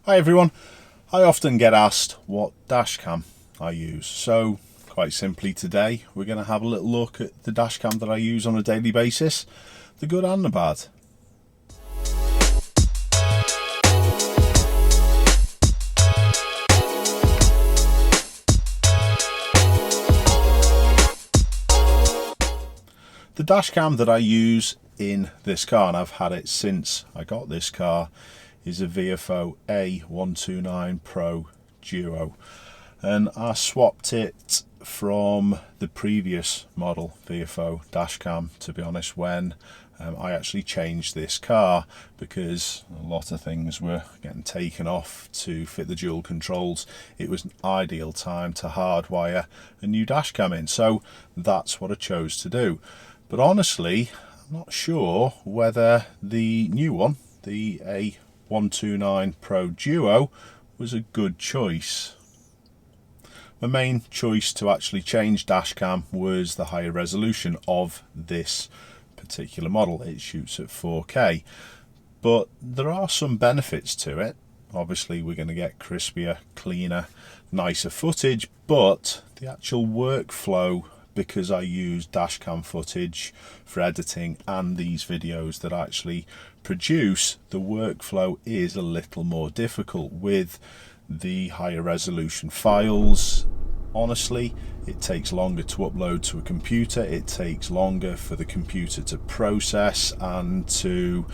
Hi everyone, I often get asked what dash cam I use, so quite simply today we're going to have a little look at the dash cam that I use on a daily basis, the good and the bad. The dash cam that I use in this car, and I've had it since I got this car, is a VIOFO A129 Pro Duo, and I swapped it from the previous model VIOFO dash cam, to be honest, when I actually changed this car because a lot of things were getting taken off to fit the dual controls. It was an ideal time to hardwire a new dash cam in, so that's what I chose to do. But honestly, I'm not sure whether the new one, the A129 Pro Duo, was a good choice. My main choice to actually change dashcam was the higher resolution of this particular model. It shoots at 4K, but there are some benefits to it. Obviously we're going to get crispier, cleaner, nicer footage, but the actual workflow, because I use dashcam footage for editing and these videos that I actually produce, the workflow is a little more difficult with the higher resolution files. Honestly, it takes longer to upload to a computer, it takes longer for the computer to process and to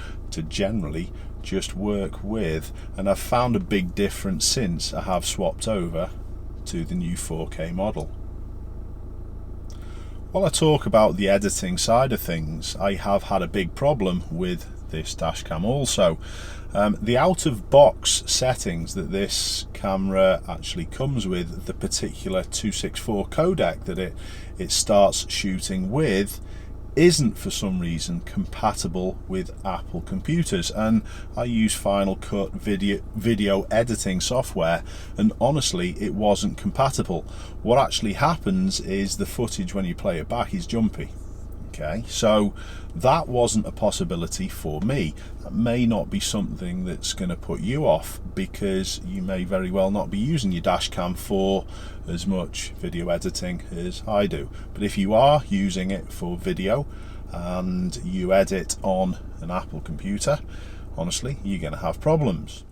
generally just work with, and I've found a big difference since I have swapped over to the new 4K model. While I talk about the editing side of things, I have had a big problem with this dashcam also. The out-of-box settings that this camera actually comes with, the particular 264 codec that it starts shooting with, isn't for some reason compatible with Apple computers, and I use Final Cut video editing software, and honestly it wasn't compatible. What actually happens is the footage when you play it back is jumpy. Okay, so that wasn't a possibility for me. That may not be something that's going to put you off, because you may very well not be using your dashcam for as much video editing as I do. But if you are using it for video and you edit on an Apple computer, honestly, you're going to have problems.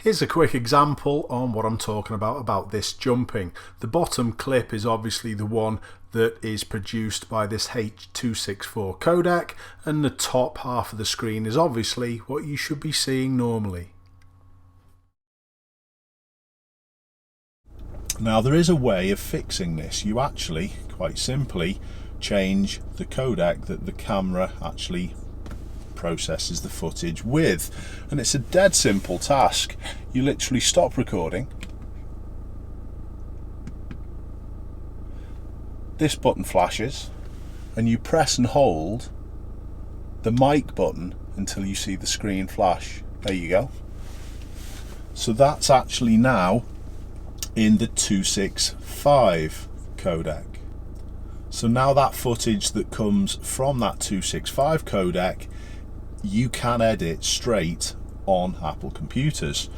Here's a quick example on what I'm talking about this jumping. The bottom clip is obviously the one that is produced by this H.264 codec, and the top half of the screen is obviously what you should be seeing normally. Now there is a way of fixing this. You actually, quite simply, change the codec that the camera actually processes the footage with, and it's a dead simple task. You literally stop recording, this button flashes, and you press and hold the mic button until you see the screen flash. There you go. So that's actually now in the 265 codec. So now that footage that comes from that 265 codec, you can edit straight on Apple computers.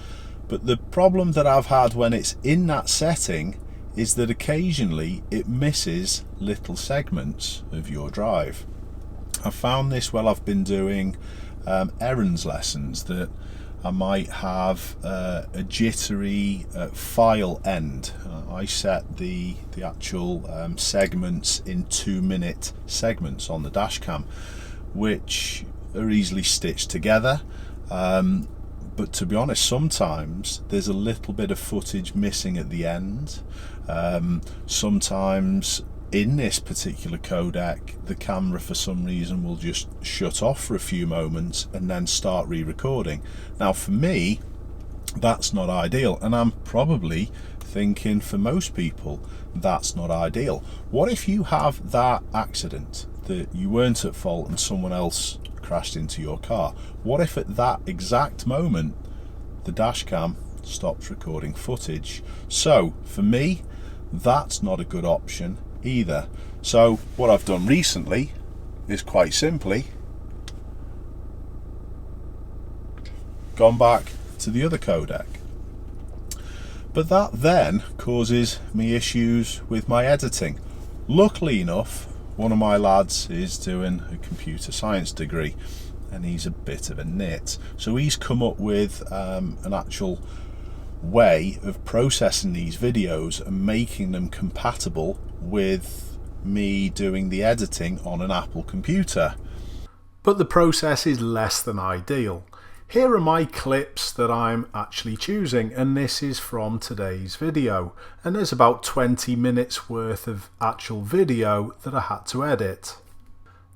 But the problem that I've had when it's in that setting is that occasionally it misses little segments of your drive. I found this while I've been doing errands lessons, that I might have a jittery file end. I set the actual segments in 2-minute segments on the dashcam, which are easily stitched together, but to be honest, sometimes there's a little bit of footage missing at the end. Sometimes in this particular codec, the camera for some reason will just shut off for a few moments and then start re-recording. Now for me, that's not ideal, and I'm probably thinking for most people that's not ideal. What if you have that accident, that you weren't at fault and someone else crashed into your car? What if at that exact moment the dashcam stops recording footage? So for me, that's not a good option either. So what I've done recently is quite simply gone back to the other codec. But that then causes me issues with my editing. Luckily enough, one of my lads is doing a computer science degree and he's a bit of a nit. So he's come up with an actual way of processing these videos and making them compatible with me doing the editing on an Apple computer. But the process is less than ideal. Here are my clips that I'm actually choosing, and this is from today's video, and there's about 20 minutes worth of actual video that I had to edit.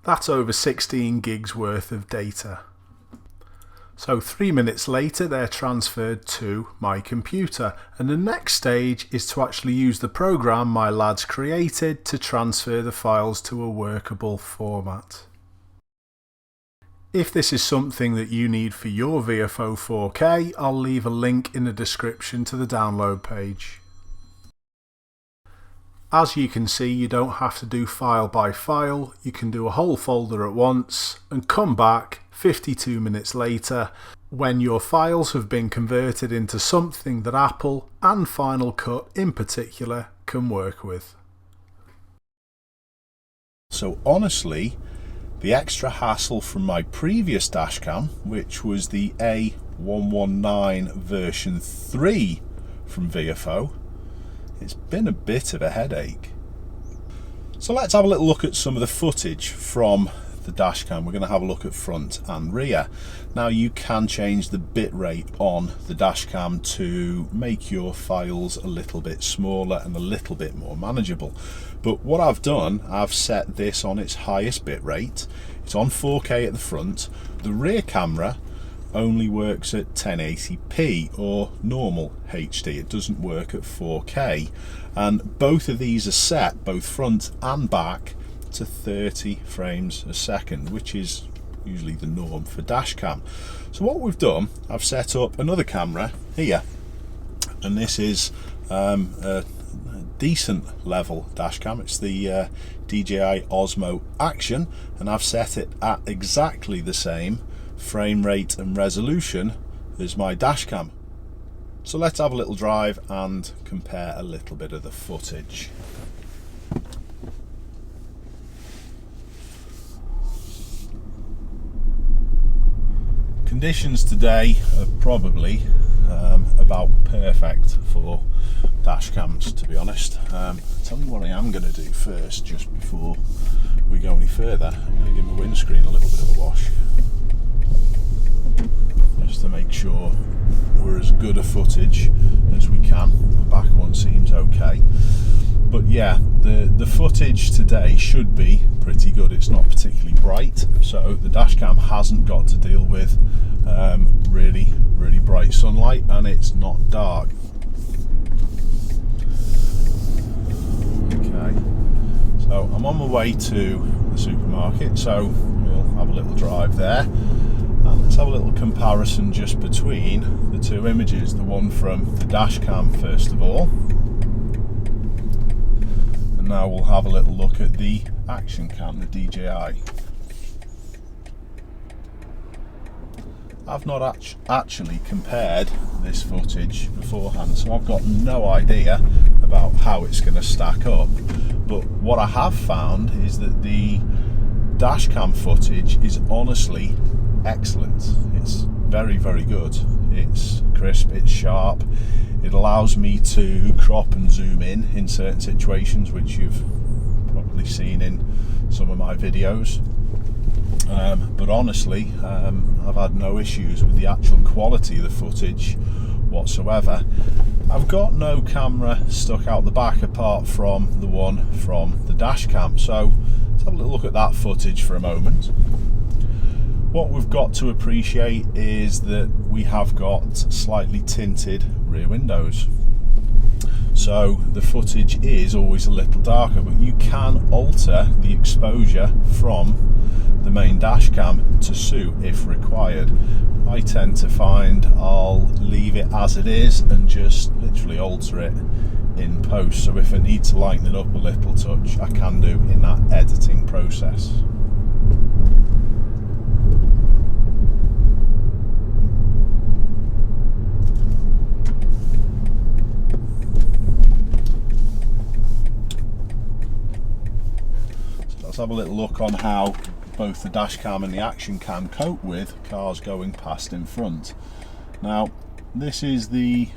That's over 16 gigs worth of data. So 3 minutes later they're transferred to my computer, and the next stage is to actually use the program my lads created to transfer the files to a workable format. If this is something that you need for your VIOFO 4K, I'll leave a link in the description to the download page. As you can see, you don't have to do file by file, you can do a whole folder at once and come back 52 minutes later when your files have been converted into something that Apple and Final Cut in particular can work with. So honestly, the extra hassle from my previous dashcam, which was the A119 version 3 from VIOFO, it's been a bit of a headache. So let's have a little look at some of the footage from the dashcam. We're going to have a look at front and rear. Now you can change the bitrate on the dashcam to make your files a little bit smaller and a little bit more manageable. But what I've done, I've set this on its highest bitrate. It's on 4K at the front. The rear camera only works at 1080p or normal HD. It doesn't work at 4K. And both of these are set, both front and back, to 30 frames a second, which is usually the norm for dashcam. So what we've done, I've set up another camera here, and this is a decent level dashcam. It's the DJI Osmo Action, and I've set it at exactly the same frame rate and resolution as my dashcam. So let's have a little drive and compare a little bit of the footage. Conditions today are probably about perfect for dash cams, to be honest. Tell you what I am going to do first, just before we go any further. I'm going to give my windscreen a little bit of a wash, just to make sure we're as good a footage as we can. The back one seems okay, but yeah, the footage today should be pretty good. It's not particularly bright, so the dash cam hasn't got to deal with really bright sunlight, and it's not dark. Okay, so I'm on my way to the supermarket, so we'll have a little drive there, and let's have a little comparison just between the two images. The one from the dash cam first of all, and now we'll have a little look at the action cam, the DJI. I've not actually compared this footage beforehand, so I've got no idea about how it's going to stack up. But what I have found is that the dashcam footage is honestly excellent. It's very good. It's crisp, it's sharp. It allows me to crop and zoom in certain situations, which you've probably seen in some of my videos. But honestly, I've had no issues with the actual quality of the footage whatsoever. I've got no camera stuck out the back apart from the one from the dash cam, so let's have a little look at that footage for a moment. What we've got to appreciate is that we have got slightly tinted rear windows, so the footage is always a little darker, but you can alter the exposure from the main dash cam to suit if required. I tend to find I'll leave it as it is and just literally alter it in post, so if I need to lighten it up a little touch, I can do in that editing process. . have a little look on how both the dash cam and the action cam cope with cars going past in front. Now, this is the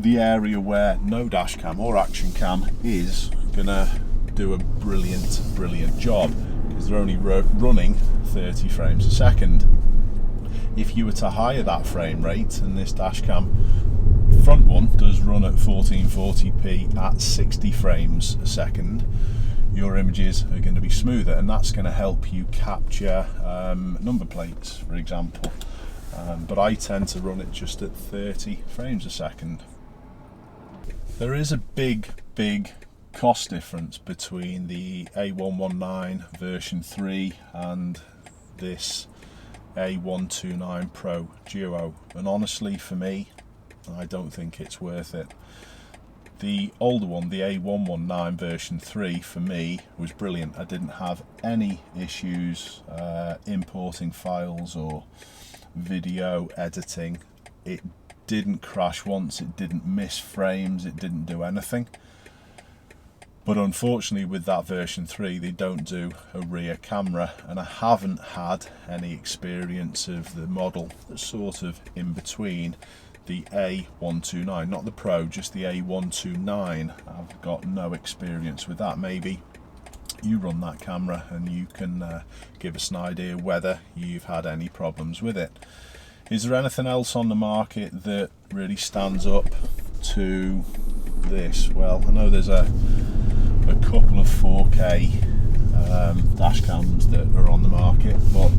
area where no dash cam or action cam is gonna do a brilliant job, because they're only running 30 frames a second. If you were to higher that frame rate, and this dash cam front one does run at 1440p at 60 frames a second, your images are going to be smoother, and that's going to help you capture number plates, for example. But I tend to run it just at 30 frames a second. There is a big cost difference between the A119 version 3 and this A129 Pro Duo, and honestly for me, I don't think it's worth it. The older one, the A119 version 3, for me was brilliant. I didn't have any issues importing files or video editing. It didn't crash once, it didn't miss frames, it didn't do anything. But unfortunately with that version 3 they don't do a rear camera, and I haven't had any experience of the model that's sort of in between, the A129, not the Pro, just the A129. I've got no experience with that. Maybe you run that camera and you can give us an idea whether you've had any problems with it. Is there anything else on the market that really stands up to this? Well, I know there's a couple of 4K dash cams that are on the market, but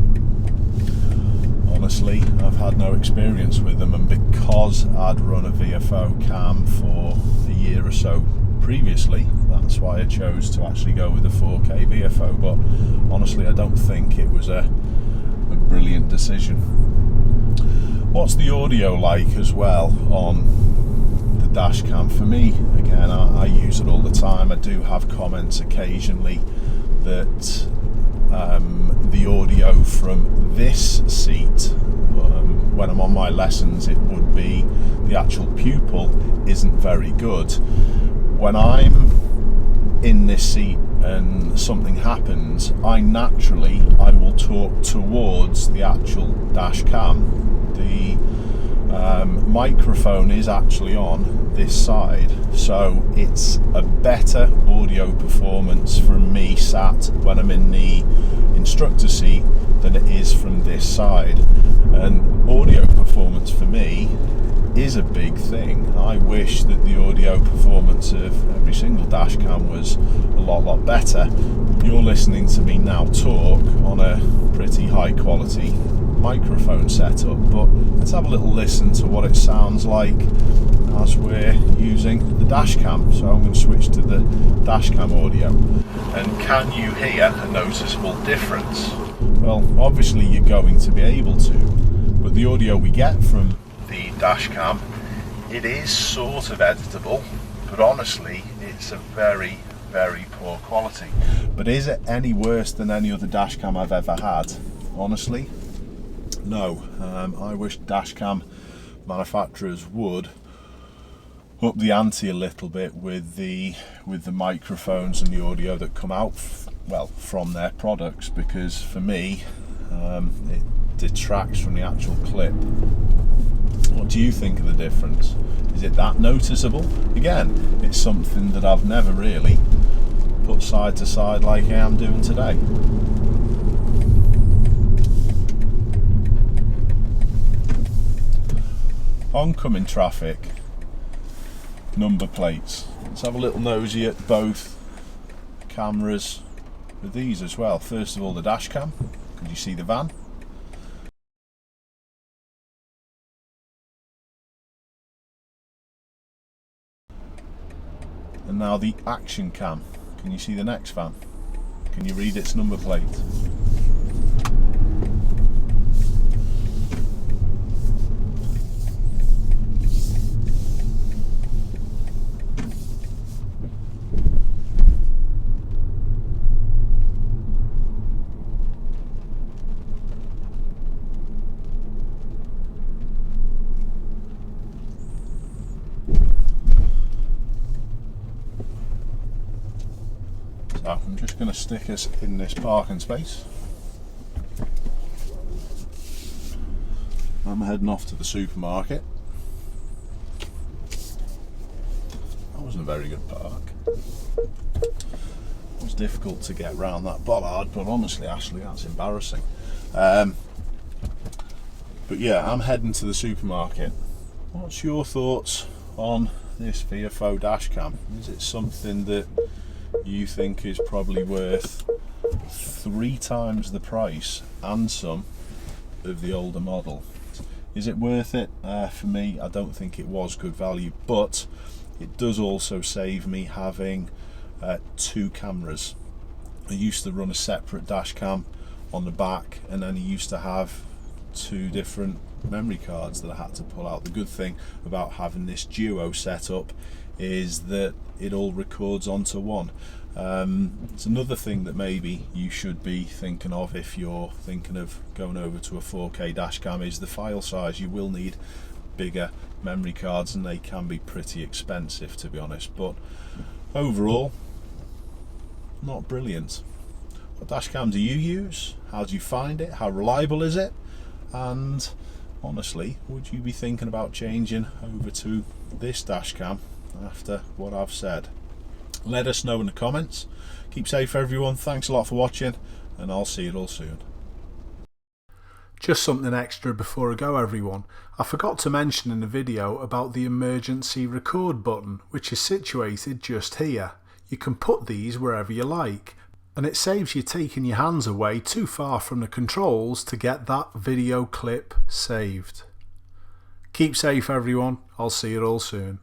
honestly I've had no experience with them, and because I'd run a VIOFO cam for a year or so previously, that's why I chose to actually go with a 4K VIOFO. But honestly I don't think it was a brilliant decision. What's the audio like as well on the dash cam? For me, again, I use it all the time. I do have comments occasionally that the audio from this seat, when I'm on my lessons, it would be the actual pupil isn't very good. When I'm in this seat and something happens, I will talk towards the actual dash cam. The microphone is actually on this side, so it's a better audio performance from me sat when I'm in the instructor seat than it is from this side. And audio performance for me is a big thing. I wish that the audio performance of every single dash cam was a lot better. You're listening to me now talk on a pretty high quality microphone setup, but let's have a little listen to what it sounds like as we're using the dash cam. So I'm going to switch to the dash cam audio. And can you hear a noticeable difference? Well, obviously you're going to be able to, but the audio we get from the dash cam, it is sort of editable, but honestly it's a very poor quality. But is it any worse than any other dash cam I've ever had? Honestly, no. I wish dash cam manufacturers would up the ante a little bit with the microphones and the audio that come out from their products, because for me it detracts from the actual clip. What do you think of the difference? Is it that noticeable? Again, it's something that I've never really put side to side like I am doing today. Oncoming traffic, number plates. Let's have a little nosy at both cameras with these as well. First of all, the dash cam. Can you see the van? And now the action cam. Can you see the next van? Can you read its number plate? So I'm just going to stick us in this parking space. I'm heading off to the supermarket. That wasn't a very good park. It was difficult to get round that bollard, but honestly, Ashley, that's embarrassing. But yeah, I'm heading to the supermarket. What's your thoughts on this VIOFO dash cam? Is it something that you think is probably worth 3 times the price and some of the older model? Is it worth it? For me, I don't think it was good value, but it does also save me having 2 cameras. I used to run a separate dash cam on the back, and then I used to have 2 different memory cards that I had to pull out. The good thing about having this Duo set up is that it all records onto one. It's another thing that maybe you should be thinking of if you're thinking of going over to a 4K dash cam is the file size. You will need bigger memory cards, and they can be pretty expensive, to be honest, but overall not brilliant. What dash cam do you use? How do you find it? How reliable is it? And honestly, would you be thinking about changing over to this dash cam after what I've said? Let us know in the comments. Keep safe, everyone. Thanks a lot for watching, and I'll see you all soon. Just something extra before I go, everyone. I forgot to mention in the video about the emergency record button, which is situated just here. You can put these wherever you like, and it saves you taking your hands away too far from the controls to get that video clip saved. Keep safe, everyone. I'll see you all soon.